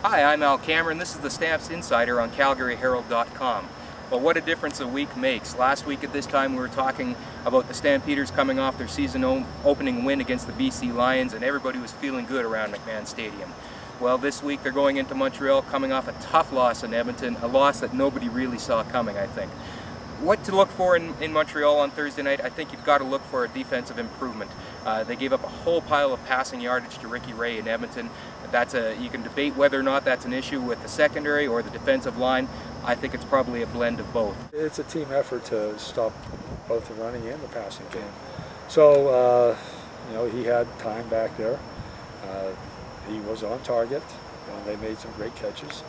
Hi, I'm Al Cameron. This is the Stamps Insider on CalgaryHerald.com. Well, what a difference a week makes. Last week at this time we were talking about the Stampeders coming off their season opening win against the BC Lions, and everybody was feeling good around McMahon Stadium. Well, this week they're going into Montreal coming off a tough loss in Edmonton, a loss that nobody really saw coming, I think. What to look for in Montreal on Thursday night? I think you've got to look for a defensive improvement. They gave up a whole pile of passing yardage to Ricky Ray in Edmonton. You can debate whether or not that's an issue with the secondary or the defensive line. I think it's probably a blend of both. It's a team effort to stop both the running and the passing game. So, he had time back there. He was on target, and they made some great catches.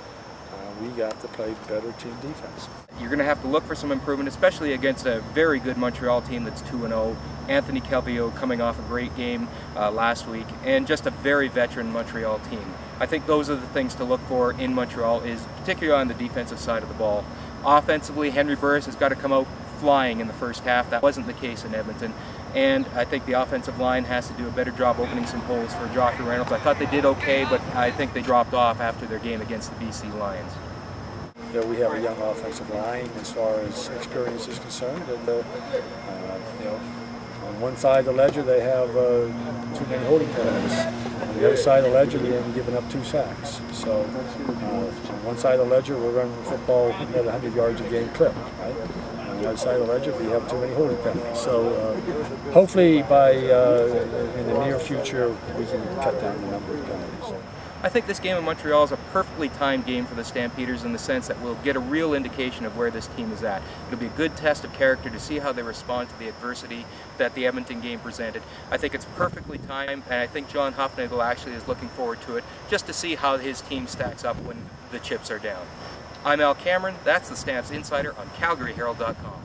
We got to play better team defense. You're going to have to look for some improvement, especially against a very good Montreal team that's 2-0. Anthony Calvillo coming off a great game last week, and just a very veteran Montreal team. I think those are the things to look for in Montreal, is particularly on the defensive side of the ball. Offensively, Henry Burris has got to come out flying in the first half. That wasn't the case in Edmonton. And I think the offensive line has to do a better job opening some holes for Joffrey Reynolds. I thought they did okay, but I think they dropped off after their game against the BC Lions. We have a young offensive line as far as experience is concerned, and on one side of the ledger they have too many holding penalties. On the other side of the ledger we haven't given up 2 sacks. So on one side of the ledger we're running football at 100 yards a game clip, right? On the other side of the ledger we have too many holding penalties. So hopefully in the near future we can cut down the number of penalties. I think this game in Montreal is a perfectly timed game for the Stampeders in the sense that we'll get a real indication of where this team is at. It'll be a good test of character to see how they respond to the adversity that the Edmonton game presented. I think it's perfectly timed, and I think John Huffnagel actually is looking forward to it, just to see how his team stacks up when the chips are down. I'm Al Cameron. That's the Stamps Insider on CalgaryHerald.com.